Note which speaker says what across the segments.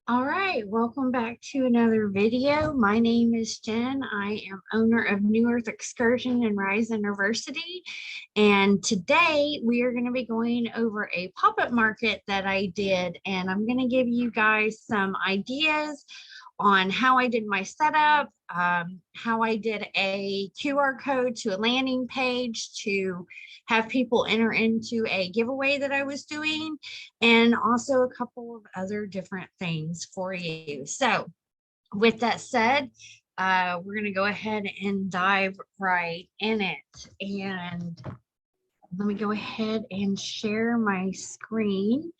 Speaker 1: All right, welcome back to another video. My name is Jen. I am owner of New Earth Excursion and Rise University. And today we are going to be going over a pop-up market that I did. And I'm going to give you guys some ideas on how I did my setup, how I did a QR code to a landing page to have people enter into a giveaway that I was doing, and also a couple of other different things for you. So with that said, we're going to go ahead and dive right in it. And let me go ahead and share my screen.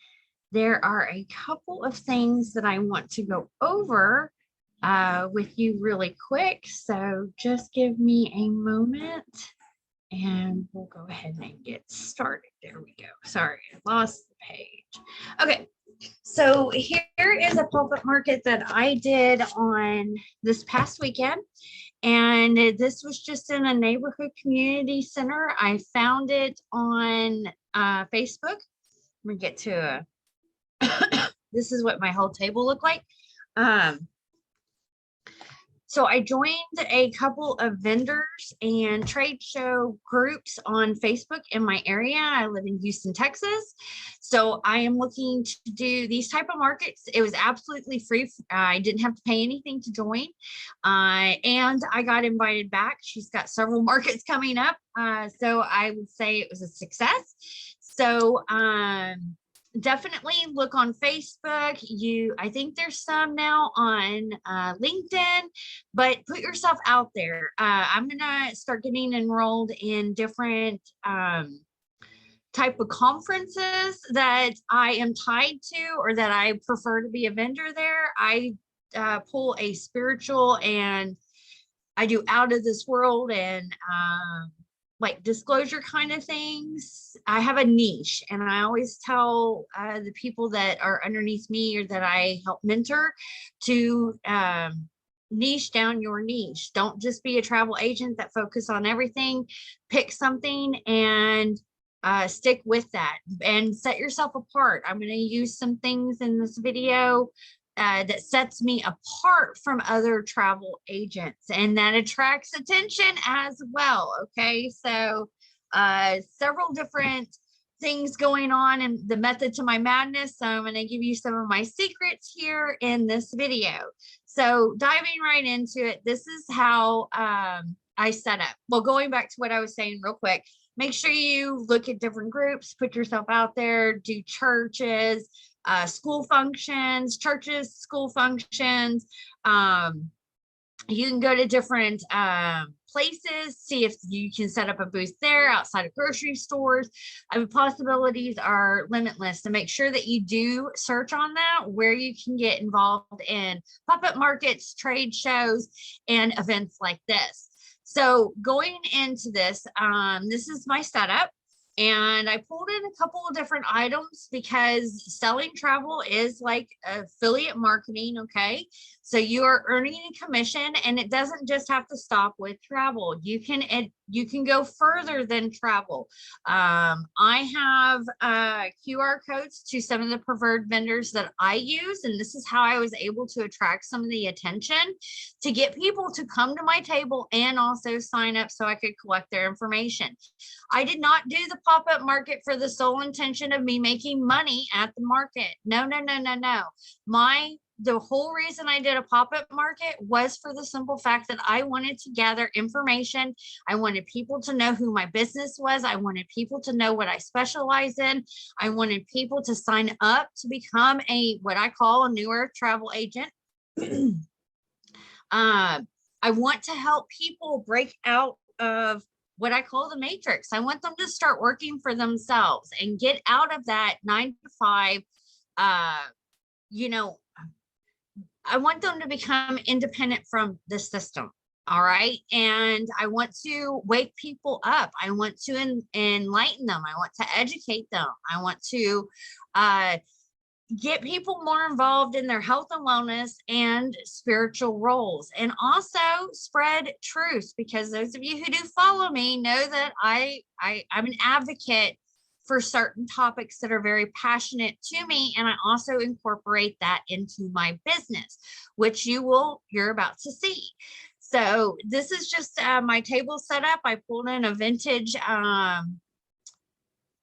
Speaker 1: There are a couple of things that I want to go over with you really quick. So just give me a moment and we'll go ahead and get started. There we go. Sorry, I lost the page. Okay, so here is a pop-up market that I did on this past weekend. And this was just in a neighborhood community center. I found it on Facebook. Let me get to this is what my whole table looked like. So I joined a couple of vendors and trade show groups on Facebook in my area. I live in Houston, Texas. So I am looking to do these type of markets. It was absolutely free. I didn't have to pay anything to join. And I got invited back. She's got several markets coming up. So I would say it was a success. So definitely look on Facebook. I think there's some now on LinkedIn, but put yourself out there. I'm gonna start getting enrolled in different type of conferences that I am tied to, or that I prefer to be a vendor there. I pull a spiritual, and I do out of this world and like disclosure kind of things. I have a niche, and I always tell the people that are underneath me or that I help mentor to niche down your niche. Don't just be a travel agent that focus on everything. Pick something and stick with that and set yourself apart. I'm going to use some things in this video that sets me apart from other travel agents, and that attracts attention as well. Okay, so several different things going on in the method to my madness. So I'm going to give you some of my secrets here in this video. So diving right into it, this is how I set up. Well, going back to what I was saying real quick, make sure you look at different groups, put yourself out there, do churches, school functions, churches, school functions. You can go to different places, see if you can set up a booth there outside of grocery stores. I mean, possibilities are limitless. So make sure that you do search on that, where you can get involved in pop-up markets, trade shows, and events like this. So going into this, this is my setup. And I pulled in a couple of different items because selling travel is like affiliate marketing. Okay. So you are earning a commission, and it doesn't just have to stop with travel. You can go further than travel. I have QR codes to some of the preferred vendors that I use. And this is how I was able to attract some of the attention to get people to come to my table and also sign up so I could collect their information. I did not do the pop-up market for the sole intention of me making money at the market. No, no, no, no, no. The whole reason I did a pop-up market was for the simple fact that I wanted to gather information. I wanted people to know who my business was. I wanted people to know what I specialize in. I wanted people to sign up to become what I call a New Earth travel agent. I want to help people break out of what I call the matrix. I want them to start working for themselves and get out of that 9 to 5. I want them to become independent from the system. All right. And I want to wake people up. I want to enlighten them. I want to educate them. I want to get people more involved in their health and wellness and spiritual roles, and also spread truth, because those of you who do follow me know that I'm an advocate for certain topics that are very passionate to me. And I also incorporate that into my business, which you're about to see. So this is just my table setup. I pulled in a vintage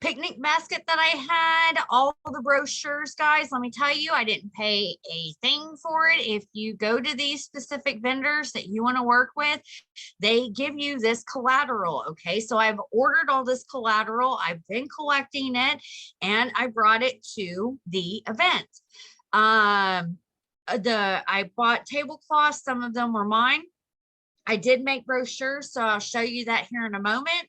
Speaker 1: picnic basket that I had, all the brochures, guys. Let me tell you, I didn't pay a thing for it. If you go to these specific vendors that you want to work with, they give you this collateral. Okay, so I've ordered all this collateral, I've been collecting it, and I brought it to the event. I bought tablecloths, some of them were mine. I did make brochures, so I'll show you that here in a moment.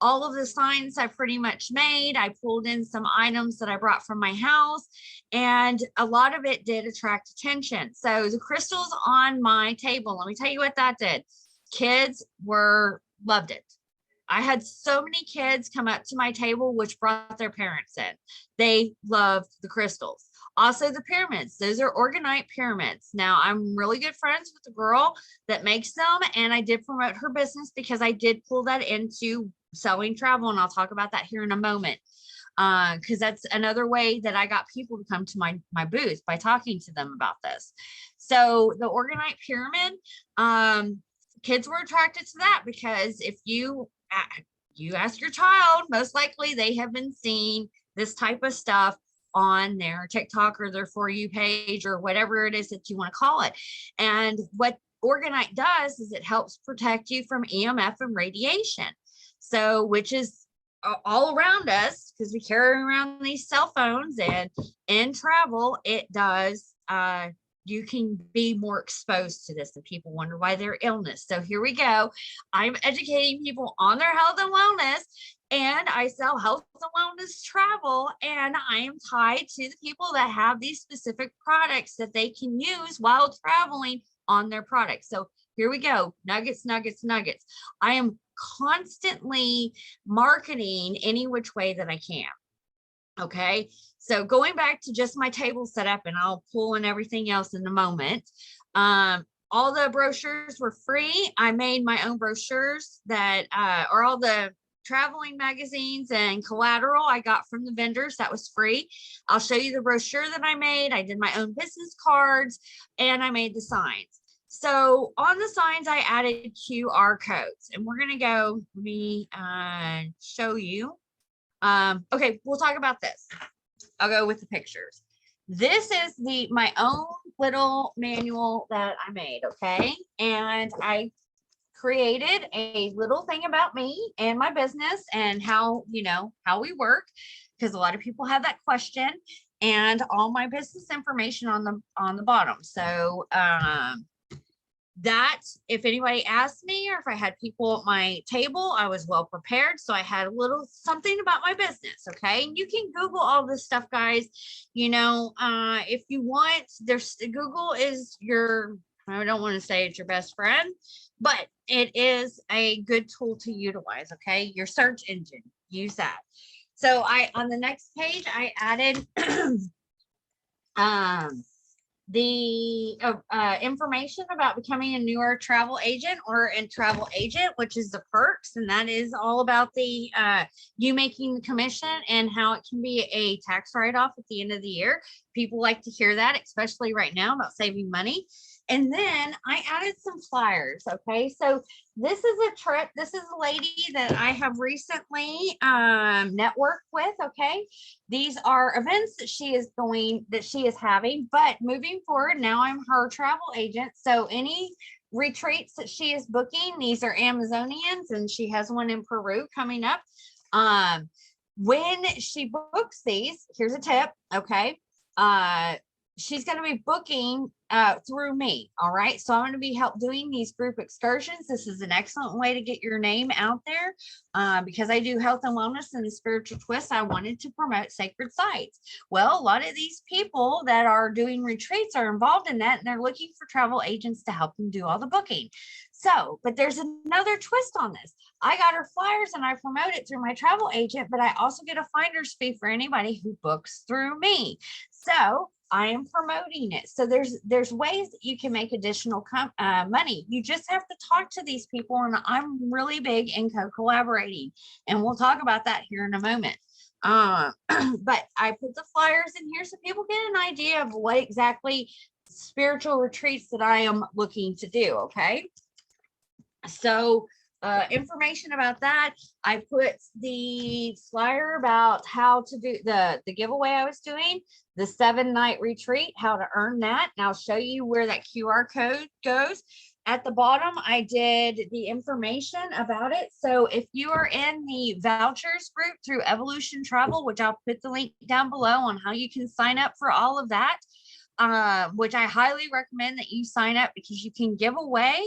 Speaker 1: All of the signs I pretty much made. I pulled in some items that I brought from my house, and a lot of it did attract attention. So the crystals on my table, let me tell you what that did. Kids loved it. I had so many kids come up to my table, which brought their parents in. They loved the crystals. Also the pyramids, those are orgonite pyramids. Now I'm really good friends with the girl that makes them, and I did promote her business because I did pull that into selling travel, and I'll talk about that here in a moment, because that's another way that I got people to come to my booth, by talking to them about this. So the orgonite pyramid, kids were attracted to that because if you ask your child, most likely they have been seeing this type of stuff on their TikTok or their For You page or whatever it is that you want to call it. And what orgonite does is it helps protect you from EMF and radiation. So, which is all around us because we carry around these cell phones, and in travel, it does, you can be more exposed to this, and people wonder why they're illness. So here we go. I'm educating people on their health and wellness, and I sell health and wellness travel, and I am tied to the people that have these specific products that they can use while traveling on their products. So here we go. Nuggets, nuggets, nuggets. I am constantly marketing any which way that I can. Okay. So going back to just my table setup, and I'll pull in everything else in a moment. All the brochures were free. I made my own brochures that are all the traveling magazines and collateral I got from the vendors. That was free. I'll show you the brochure that I made. I did my own business cards, and I made the signs. So on the signs, I added QR codes, and we're going to go, let me show you. Okay, we'll talk about this. I'll go with the pictures. This is my own little manual that I made, okay? And I created a little thing about me and my business and how we work, because a lot of people have that question, and all my business information on the bottom. So that if anybody asked me, or if I had people at my table, I was well prepared. So I had a little something about my business. Okay. And you can Google all this stuff, guys. If you want, Google is I don't want to say it's your best friend, but it is a good tool to utilize. Okay. Your search engine, use that. So on the next page, I added, the information about becoming a newer travel agent or a travel agent, which is the perks, and that is all about the you making the commission and how it can be a tax write-off at the end of the year. People like to hear that, especially right now, about saving money. And then I added some flyers. Okay, so this is a trip. This is a lady that I have recently networked with. Okay, these are events that she is having, but moving forward, now I'm her travel agent. So any retreats that she is booking, these are Amazonians, and she has one in Peru coming up. When she books these, here's a tip. Okay, she's going to be booking through me. All right. So I'm going to be doing these group excursions. This is an excellent way to get your name out there because I do health and wellness and the spiritual twist. I wanted to promote sacred sites. Well, a lot of these people that are doing retreats are involved in that, and they're looking for travel agents to help them do all the booking. So, but there's another twist on this. I got her flyers and I promote it through my travel agent, but I also get a finder's fee for anybody who books through me. So I am promoting it. So there's ways that you can make additional money. You just have to talk to these people, and I'm really big in co-collaborating, and we'll talk about that here in a moment. But I put the flyers in here so people get an idea of what exactly spiritual retreats that I am looking to do. Okay. So information about that. I put the flyer about how to do the giveaway I was doing, the 7-night retreat, how to earn that. And I'll show you where that QR code goes. At the bottom, I did the information about it. So if you are in the vouchers group through Evolution Travel, which I'll put the link down below on how you can sign up for all of that, which I highly recommend that you sign up because you can give away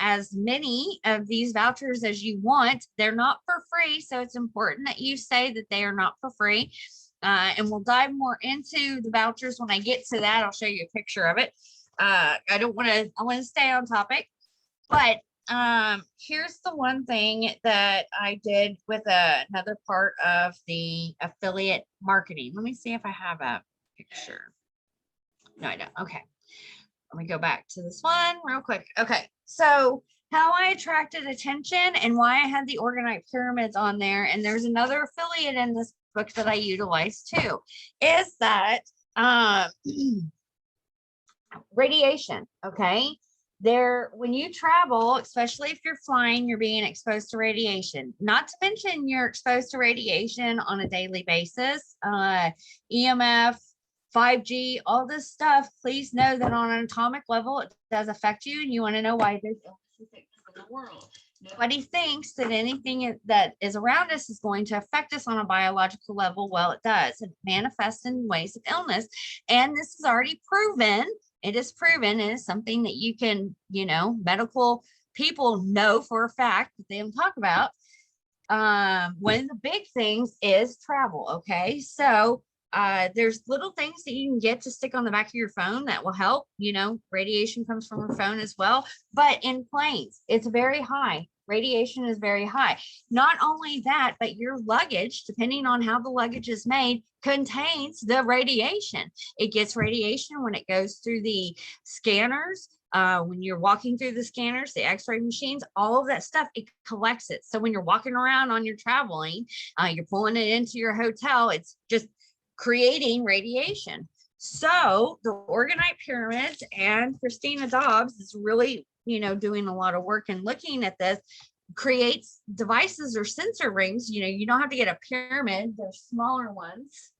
Speaker 1: as many of these vouchers as you want. They're not for free, so it's important that you say that they are not for free. And we'll dive more into the vouchers when I get to that. I'll show you a picture of it. I want to stay on topic, but here's the one thing that I did with another part of the affiliate marketing. Let me see if I have a picture. No, I don't. Okay. Let me go back to this one real quick. Okay. So how I attracted attention and why I had the organite pyramids on there. And there's another affiliate in this book that I utilize too, is that radiation. Okay. When you travel, especially if you're flying, you're being exposed to radiation. Not to mention you're exposed to radiation on a daily basis, EMF, 5G, all this stuff. Please know that on an atomic level, it does affect you, and you want to know why there's illnesses in the world. Nobody thinks that anything that is around us is going to affect us on a biological level. Well, it does. It manifests in ways of illness, and this is already proven. It is proven. It is something that you can, medical people know for a fact that they don't talk about. One of the big things is travel. Okay, so there's little things that you can get to stick on the back of your phone that will help. Radiation comes from your phone as well, but in planes, it's very high. Radiation is very high. Not only that, but your luggage, depending on how the luggage is made, contains the radiation. It gets radiation when it goes through the scanners. When you're walking through the scanners, the x-ray machines, all of that stuff, it collects it. So when you're walking around on your traveling, you're pulling it into your hotel, it's just creating radiation. So the organite pyramids and Christina Dobbs is really, doing a lot of work and looking at this, creates devices or sensor rings. You don't have to get a pyramid. There's smaller ones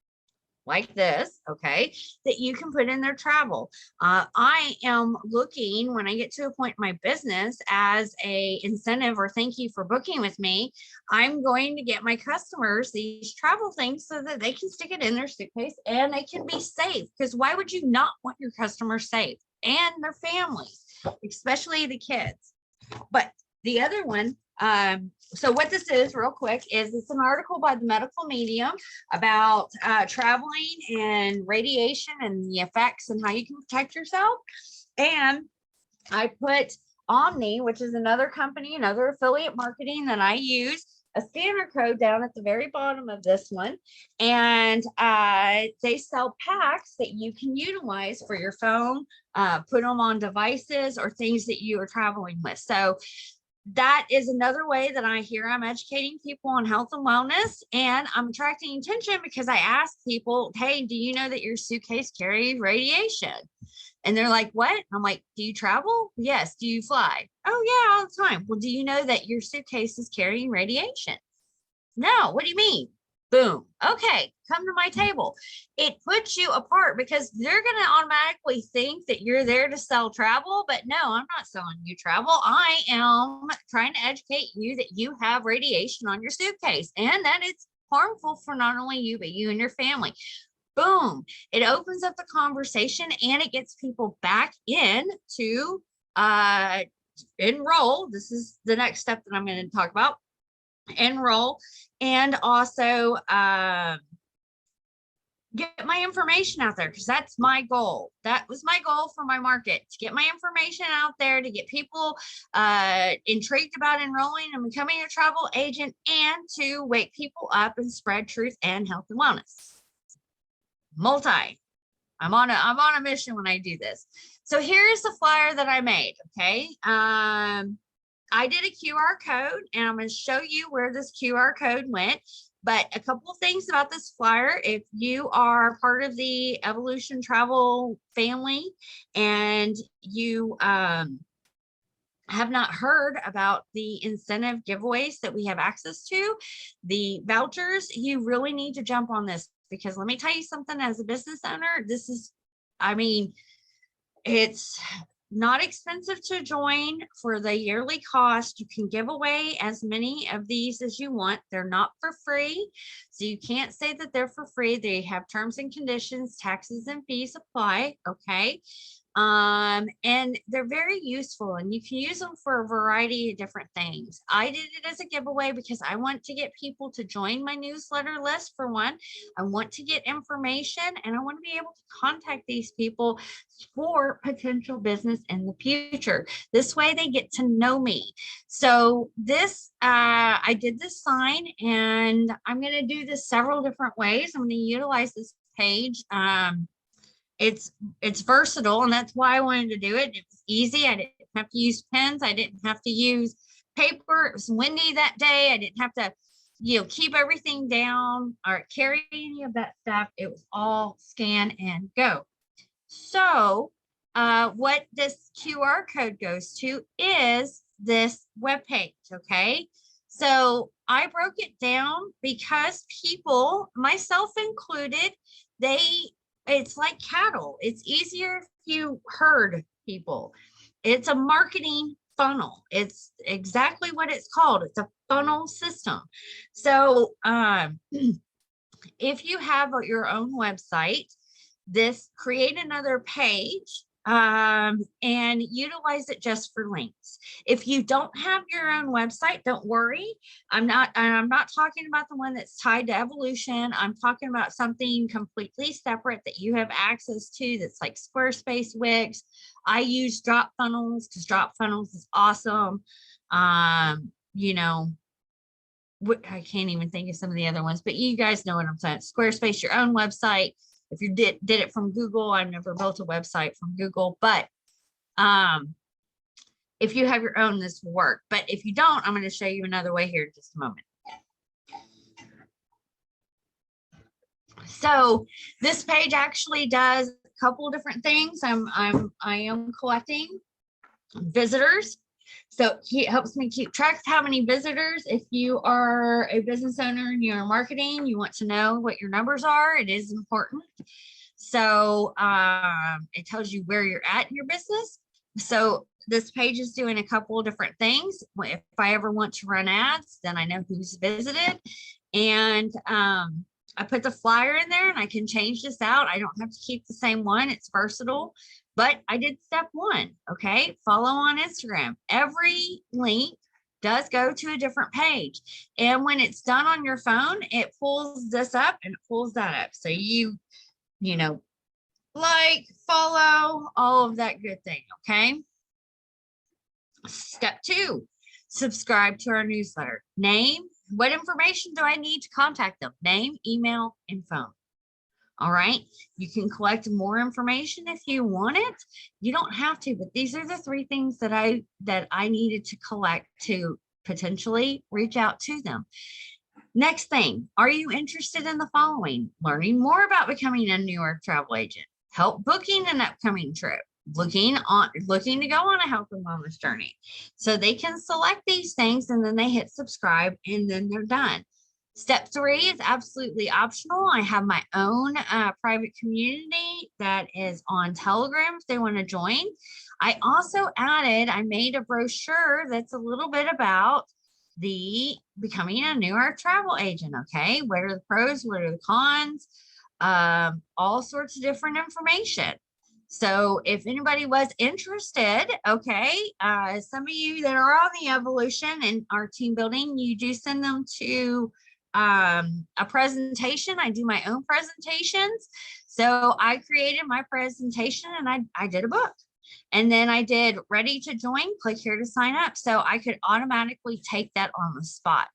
Speaker 1: like this, okay, that you can put in their travel. I am looking, when I get to a point in my business, as a incentive or thank you for booking with me, I'm going to get my customers these travel things so that they can stick it in their suitcase and they can be safe. Because why would you not want your customers safe and their families, especially the kids? But the other one, so what this is real quick is it's an article by the medical medium about traveling and radiation and the effects and how you can protect yourself. And I put Omni, which is another company, another affiliate marketing that I use, a scanner code down at the very bottom of this one. And they sell packs that you can utilize for your phone, put them on devices or things that you are traveling with. So that is another way that I'm educating people on health and wellness, and I'm attracting attention because I ask people, hey, do you know that your suitcase carries radiation? And they're like, what? I'm like, do you travel? Yes. Do you fly? Oh yeah, all the time. Well, do you know that your suitcase is carrying radiation? No. What do you mean? Boom. Okay, come to my table. It puts you apart because they're going to automatically think that you're there to sell travel. But no, I'm not selling you travel. I am trying to educate you that you have radiation on your suitcase and that it's harmful for not only you, but you and your family. Boom. It opens up the conversation and it gets people back in to enroll. This is the next step that I'm going to talk about. Enroll and also get my information out there, because that's my goal. That was my goal for my market, to get my information out there, to get people intrigued about enrolling and becoming a travel agent, and to wake people up and spread truth and health and wellness. I'm on a mission when I do this. So here's the flyer that I made. Okay. I did a QR code and I'm going to show you where this QR code went. But a couple of things about this flyer: if you are part of the Evolution Travel family and you have not heard about the incentive giveaways that we have access to, the vouchers, you really need to jump on this, because let me tell you something, as a business owner, this is, I mean, it's not expensive to join. For the yearly cost, you can give away as many of these as you want. They're not for free, so you can't say that they're for free. They have terms and conditions, taxes and fees apply. Okay. And they're very useful, and you can use them for a variety of different things. I did it as a giveaway because I want to get people to join my newsletter list. For one, I want to get information, and I want to be able to contact these people for potential business in the future. This way they get to know me. So this, I did this sign, and I'm going to do this several different ways. I'm going to utilize this page. It's versatile, and that's why I wanted to do it. It was easy. I didn't have to use pens. I didn't have to use paper. It was windy that day. I didn't have to, keep everything down or carry any of that stuff. It was all scan and go. So what this QR code goes to is this webpage. Okay. So I broke it down because people, myself included, it's like cattle. It's easier if you herd people. It's a marketing funnel. It's exactly what it's called. It's a funnel system. So if you have your own website, create another page and utilize it just for links. If you don't have your own website, don't worry. I'm not talking about the one that's tied to Evolution. I'm talking about something completely separate that you have access to, that's like Squarespace, Wix. I use Drop Funnels because Drop Funnels is awesome. I can't even think of some of the other ones, but you guys know what I'm saying. Squarespace, your own website. If you did it from Google, I've never built a website from Google, but if you have your own, this will work. But if you don't, I'm going to show you another way here in just a moment. So this page actually does a couple of different things. I am collecting visitors. So it helps me keep track of how many visitors. If you are a business owner and you're marketing, you want to know what your numbers are. It is important. So it tells you where you're at in your business. So this page is doing a couple of different things. If I ever want to run ads, then I know who's visited. And I put the flyer in there, and I can change this out. I don't have to keep the same one. It's versatile. But I did step one. Okay. Follow on Instagram. Every link does go to a different page. And when it's done on your phone, it pulls this up and it pulls that up. So you like, follow, all of that good thing. Okay. Step two, subscribe to our newsletter. Name. What information do I need to contact them? Name, email, and phone. All right. You can collect more information if you want it. You don't have to, but these are the three things that I needed to collect to potentially reach out to them. Next thing, are you interested in the following? Learning more about becoming a New Earth travel agent, help booking an upcoming trip, looking to go on a health and wellness journey. So they can select these things, and then they hit subscribe, and then they're done. Step three is absolutely optional. I have my own private community that is on Telegram if they want to join. I also I made a brochure that's a little bit about becoming a New Earth travel agent. Okay. What are the pros? What are the cons? All sorts of different information. So if anybody was interested, okay, some of you that are on the Evolution and our team building, you do send them to a presentation. I do my own presentations. So I created my presentation, and I did a book. And then I did ready to join, click here to sign up. So I could automatically take that on the spot.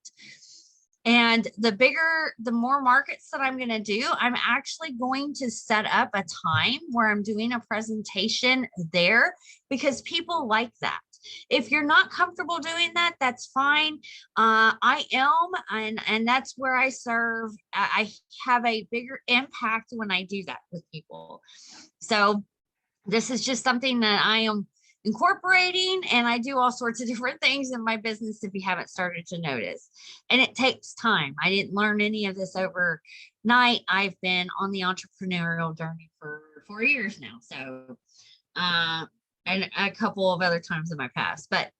Speaker 1: And the more markets that I'm going to do, I'm actually going to set up a time where I'm doing a presentation there, because people like that. If you're not comfortable doing that, that's fine. I am, and that's where I serve. I have a bigger impact when I do that with people. So this is just something that I am incorporating, and I do all sorts of different things in my business if you haven't started to notice. And it takes time. I didn't learn any of this overnight. I've been on the entrepreneurial journey for 4 years now. So, and a couple of other times in my past, but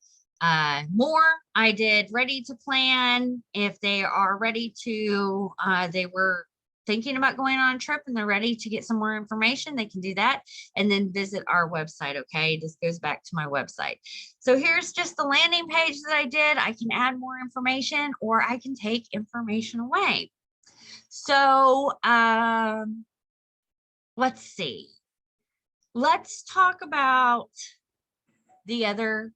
Speaker 1: more I did ready to plan. If they are ready to, they were thinking about going on a trip and they're ready to get some more information, they can do that and then visit our website. Okay, this goes back to my website. So here's just the landing page that I did. I can add more information or I can take information away. So let's see. Let's talk about the other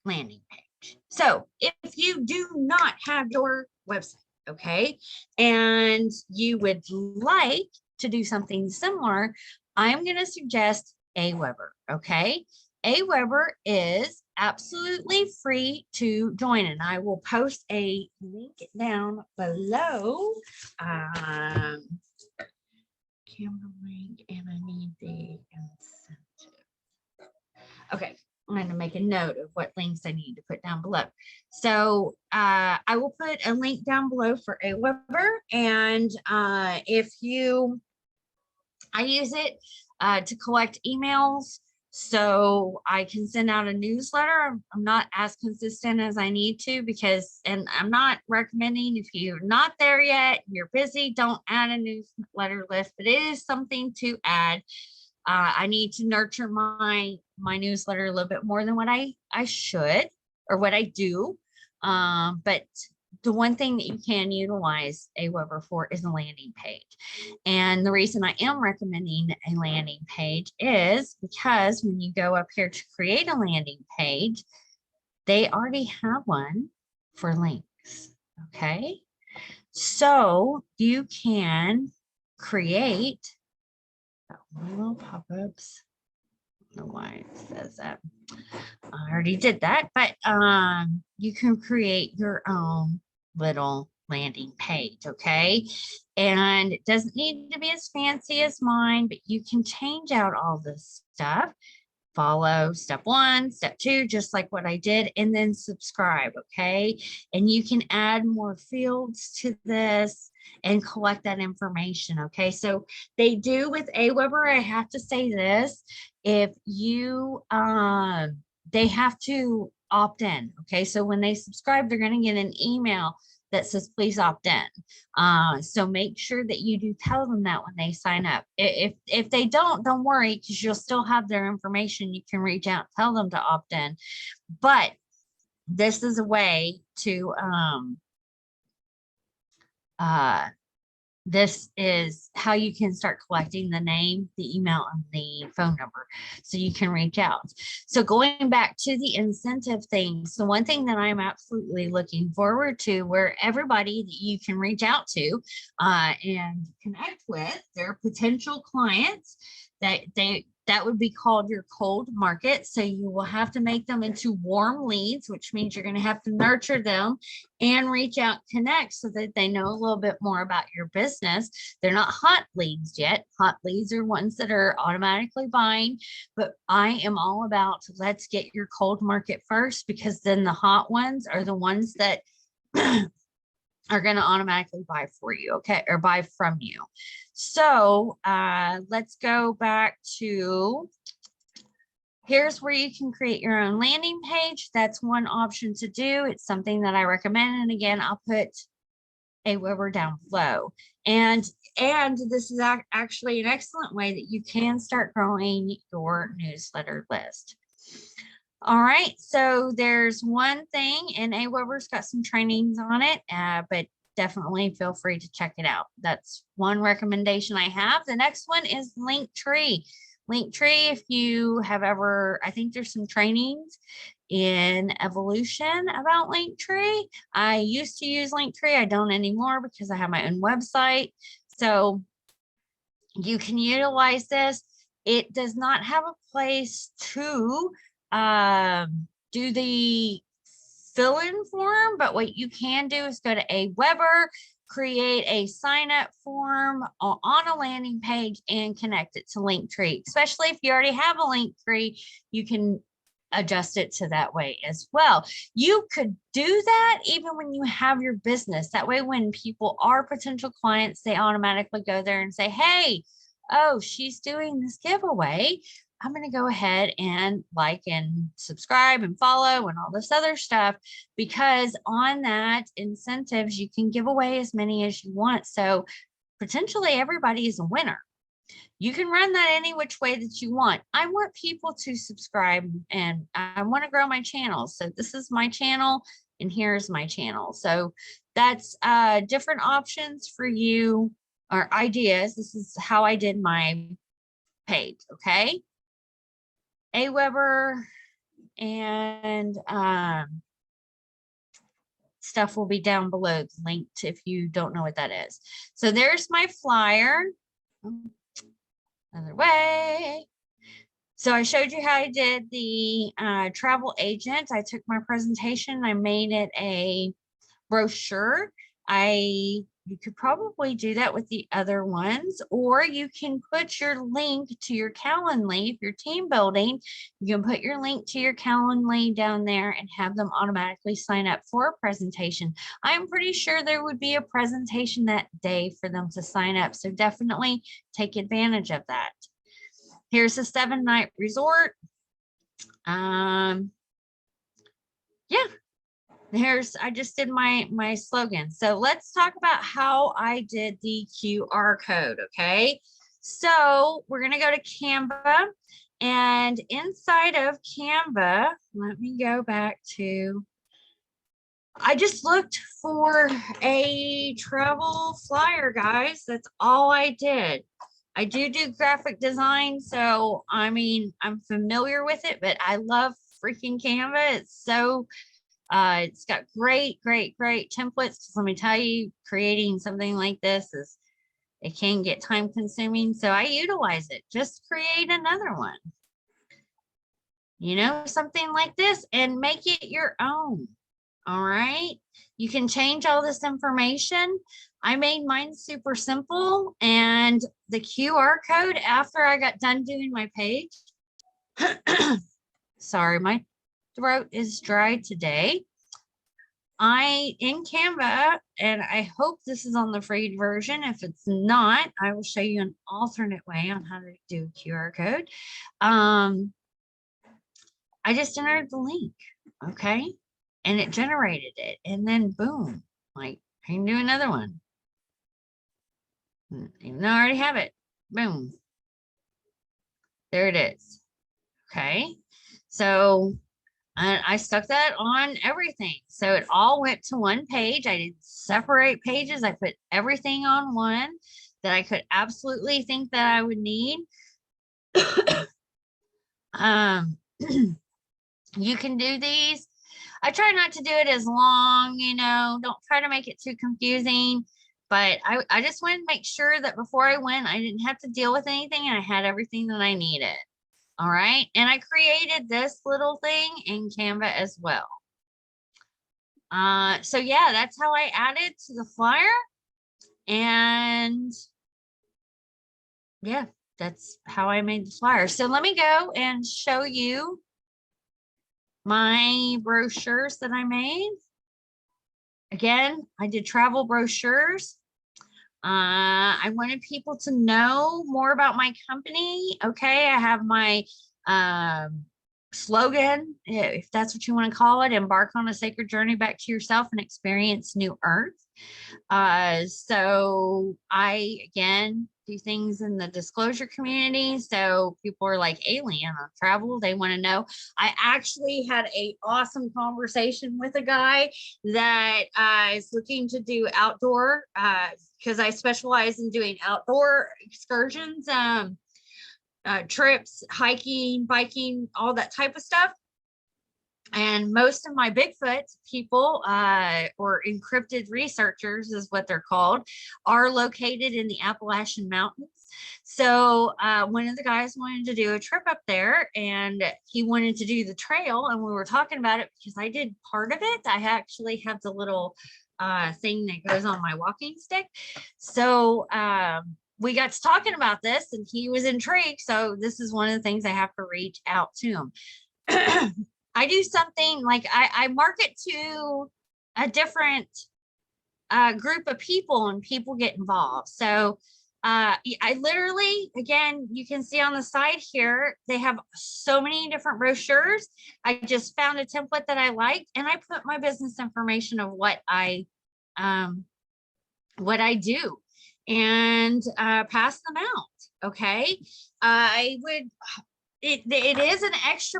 Speaker 1: landing page. So if you do not have your website, okay, and you would like to do something similar, I'm going to suggest Aweber. Okay, Aweber is absolutely free to join, and I will post a link down below. Camera link, and I need the incentive. Okay, I'm going to make a note of what links I need to put down below. So I will put a link down below for Aweber, and I use it to collect emails, so I can send out a newsletter. I'm not as consistent as I need to because, and I'm not recommending if you're not there yet, you're busy, don't add a newsletter list, but it is something to add. I need to nurture my newsletter a little bit more than what I should or what I do. But the one thing that you can utilize Aweber for is a landing page. And the reason I am recommending a landing page is because when you go up here to create a landing page, they already have one for links. Okay. So you can create little pop-ups. I don't know why it says that. I already did that, but you can create your own little landing page, okay? And it doesn't need to be as fancy as mine, but you can change out all this stuff. Follow step 1, step 2, just like what I did, and then subscribe, okay? And you can add more fields to this and collect that information, okay? So they do with Aweber, I have to say this, if you, they have to opt in, okay? So when they subscribe, they're gonna get an email that says please opt in. So make sure that you do tell them that when they sign up. If they don't worry, because you'll still have their information. You can reach out, tell them to opt in. But this is a way to this is how you can start collecting the name, the email, and the phone number so you can reach out. So going back to the incentive things, the one thing that I'm absolutely looking forward to, where everybody that you can reach out to and connect with, their potential clients, that would be called your cold market. So you will have to make them into warm leads, which means you're going to have to nurture them and reach out, connect so that they know a little bit more about your business. They're not hot leads yet. Hot leads are ones that are automatically buying, but I am all about let's get your cold market first, because then the hot ones are the ones that are going to automatically buy for you, okay, or buy from you. So let's go back to, here's where you can create your own landing page. That's one option to do. It's something that I recommend. And again, I'll put Aweber down below. And this is actually an excellent way that you can start growing your newsletter list. All right, so there's one thing, and Aweber's got some trainings on it, but definitely feel free to check it out. That's one recommendation I have. The next one is Linktree. Linktree, if you have ever, I think there's some trainings in Evolution about Linktree. I used to use Linktree. I don't anymore because I have my own website. So you can utilize this. It does not have a place to do the fill-in form, but what you can do is go to Aweber, create a sign-up form on a landing page and connect it to Linktree. Especially if you already have a Linktree, you can adjust it to that way as well. You could do that even when you have your business. That way, when people are potential clients, they automatically go there and say, hey, oh, she's doing this giveaway. I'm going to go ahead and like and subscribe and follow and all this other stuff, because on that incentives, you can give away as many as you want. So potentially everybody is a winner. You can run that any which way that you want. I want people to subscribe and I want to grow my channel. So this is my channel and here's my channel. So that's different options for you or ideas. This is how I did my page. Okay. Aweber and stuff will be down below, linked if you don't know what that is. So there's my flyer. Other way. So I showed you how I did the travel agent. I took my presentation, I made it a brochure. You could probably do that with the other ones, or you can put your link to your Calendly. If you're team building, you can put your link to your Calendly down there and have them automatically sign up for a presentation. I'm pretty sure there would be a presentation that day for them to sign up. So definitely take advantage of that. Here's a 7-night resort. Yeah. I just did my slogan. So let's talk about how I did the QR code. Okay. So we're going to go to Canva, and inside of Canva, let me go back to, I just looked for a travel flyer, guys. That's all I did. I do graphic design. So, I mean, I'm familiar with it, but I love freaking Canva. It's so, it's got great templates. Let me tell you, creating something like this it can get time consuming. So I utilize it. Just create another one, something like this, and make it your own. All right. You can change all this information. I made mine super simple, and the QR code after I got done doing my page. Sorry, my throat is dry today. In Canva, and I hope this is on the free version. If it's not, I will show you an alternate way on how to do a QR code. I just entered the link, okay? And it generated it, and then boom, like I can do another one. Even though I already have it, boom. There it is, okay? So I stuck that on everything. So it all went to one page. I didn't separate pages. I put everything on one that I could absolutely think that I would need. You can do these. I try not to do it as long, don't try to make it too confusing. But I just wanted to make sure that before I went, I didn't have to deal with anything and I had everything that I needed. All right. And I created this little thing in Canva as well. So yeah, that's how I added to the flyer. And yeah, that's how I made the flyer. So let me go and show you my brochures that I made. Again, I did travel brochures. I wanted people to know more about my company. Okay, I have my slogan, if that's what you want to call it: embark on a sacred journey back to yourself and experience new earth. So I, again, do things in the disclosure community. So people are like alien on travel. They want to know. I actually had a awesome conversation with a guy that is looking to do outdoor, because I specialize in doing outdoor excursions, trips, hiking, biking, all that type of stuff. And most of my Bigfoot people, or encrypted researchers is what they're called, are located in the Appalachian Mountains. So one of the guys wanted to do a trip up there, and he wanted to do the trail. And we were talking about it because I did part of it. I actually have the little thing that goes on my walking stick. So we got to talking about this, and he was intrigued. So this is one of the things I have to reach out to him. I do something like I market to a different group of people, and people get involved. So I literally, again, you can see on the side here, they have so many different brochures. I just found a template that I liked, and I put my business information of what I do, and pass them out. Okay. I would, it is an extra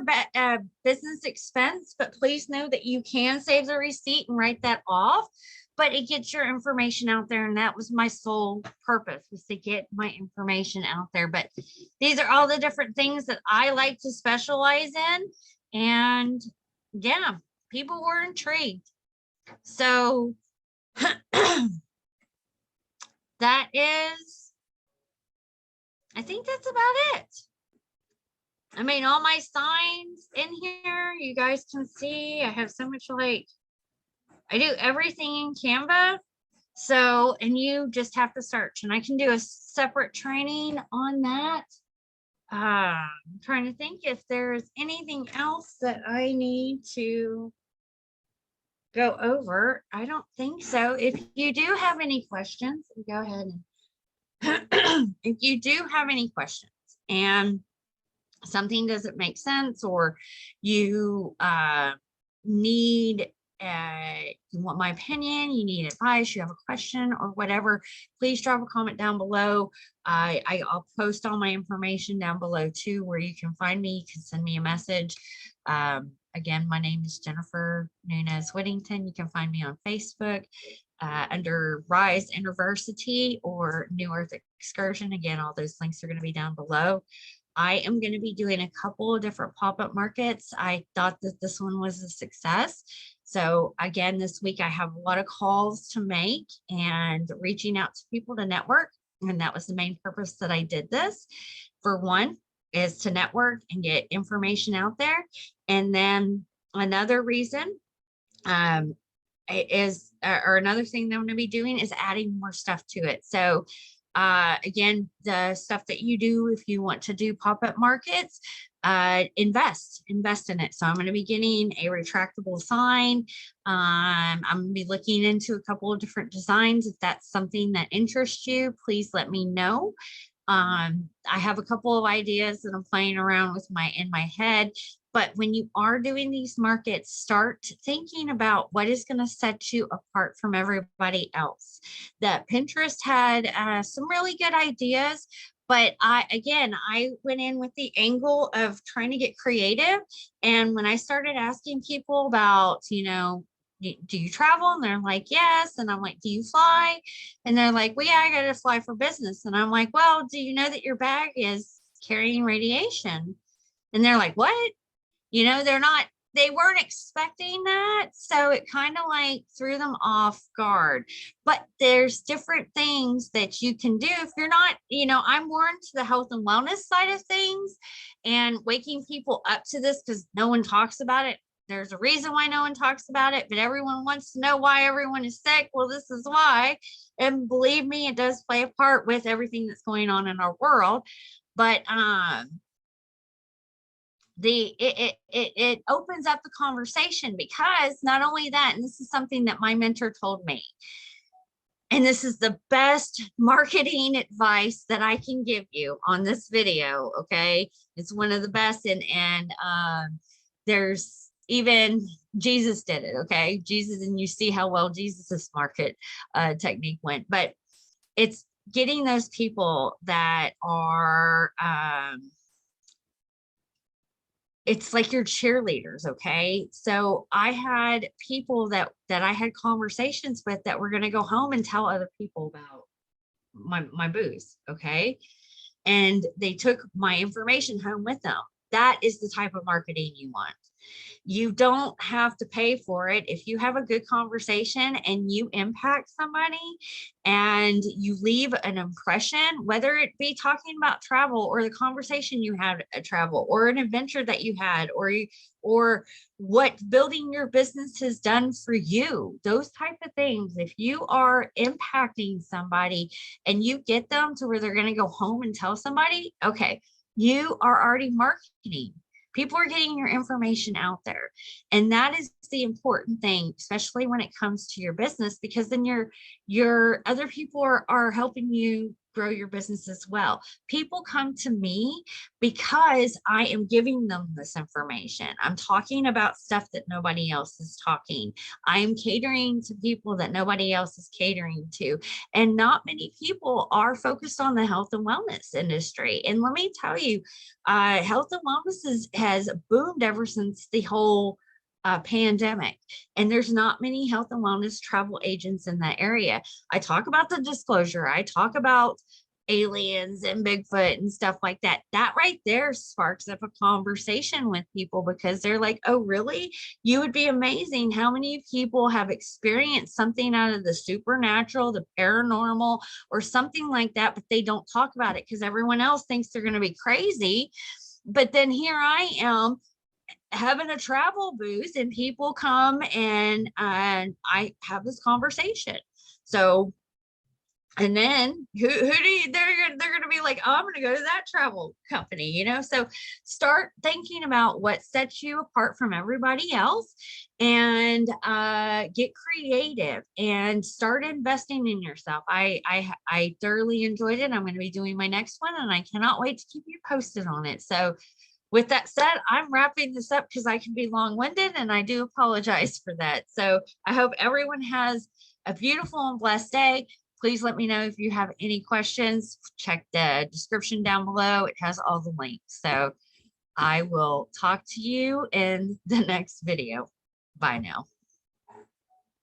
Speaker 1: business expense, but please know that you can save the receipt and write that off, but it gets your information out there. And that was my sole purpose, was to get my information out there. But these are all the different things that I like to specialize in. And yeah, people were intrigued. So that is, I think that's about it. I mean, all my signs in here, you guys can see, I have so much, like, I do everything in Canva. So, and you just have to search, and I can do a separate training on that. I'm trying to think if there's anything else that I need to go over. I don't think so. If you do have any questions, go ahead. If you do have any questions and something doesn't make sense, or you need you want my opinion, you need advice, you have a question or whatever, please drop a comment down below. I'll post all my information down below too, where you can find me. You can send me a message. Again, my name is Jennifer Nunez Whittington. You can find me on Facebook under Rise University or New Earth Excursion. Again, all those links are going to be down below. I am going to be doing a couple of different pop-up markets. I thought that this one was a success. So again, this week I have a lot of calls to make and reaching out to people to network. And that was the main purpose that I did this. For one, is to network and get information out there. And then another reason is, or another thing that I'm going to be doing is adding more stuff to it. So again, the stuff that you do, if you want to do pop-up markets, invest in it. So I'm going to be getting a retractable sign. I'm going to be looking into a couple of different designs. If that's something that interests you, please let me know. I have a couple of ideas that I'm playing around with in my head. But when you are doing these markets, start thinking about what is going to set you apart from everybody else. That Pinterest had some really good ideas, but I went in with the angle of trying to get creative. And when I started asking people about, do you travel? And they're like, yes. And I'm like, do you fly? And they're like, well, yeah, I got to fly for business. And I'm like, well, do you know that your bag is carrying radiation? And they're like, what? They weren't expecting that. So it kind of like threw them off guard. But there's different things that you can do if you're not, I'm more into the health and wellness side of things and waking people up to this, because no one talks about it. There's a reason why no one talks about it, but everyone wants to know why everyone is sick. Well, this is why. And believe me, it does play a part with everything that's going on in our world. But it opens up the conversation, because not only that, and this is something that my mentor told me, and this is the best marketing advice that I can give you on this video. Okay. It's one of the best. And there's even Jesus did it. Okay. Jesus, and you see how well Jesus's market technique went, but it's getting those people that are, it's like your cheerleaders. Okay. So I had people that I had conversations with that were going to go home and tell other people about my booze. Okay. And they took my information home with them. That is the type of marketing you want. You don't have to pay for it. If you have a good conversation and you impact somebody and you leave an impression, whether it be talking about travel or the conversation you had at travel or an adventure that you had, or what building your business has done for you, those type of things. If you are impacting somebody and you get them to where they're going to go home and tell somebody, okay, you are already marketing. People are getting your information out there. And that is the important thing, especially when it comes to your business, because then your other people are helping you grow your business as well. People come to me because I am giving them this information. I'm talking about stuff that nobody else is talking. I am catering to people that nobody else is catering to. And not many people are focused on the health and wellness industry. And let me tell you, health and wellness has boomed ever since the whole pandemic. And there's not many health and wellness travel agents in that area. I talk about the disclosure. I talk about aliens and Bigfoot and stuff like that. That right there sparks up a conversation with people because they're like, oh, really? You would be amazing how many people have experienced something out of the supernatural, the paranormal, or something like that, but they don't talk about it because everyone else thinks they're going to be crazy. But then here I am having a travel booth and people come and I have this conversation. So, and then who do you, they're going to be like, oh, I'm going to go to that travel company, you know? So start thinking about what sets you apart from everybody else and get creative and start investing in yourself. I thoroughly enjoyed it. I'm going to be doing my next one and I cannot wait to keep you posted on it. So with that said, I'm wrapping this up because I can be long-winded and I do apologize for that. So I hope everyone has a beautiful and blessed day. Please let me know if you have any questions. Check the description down below. It has all the links. So I will talk to you in the next video. Bye now.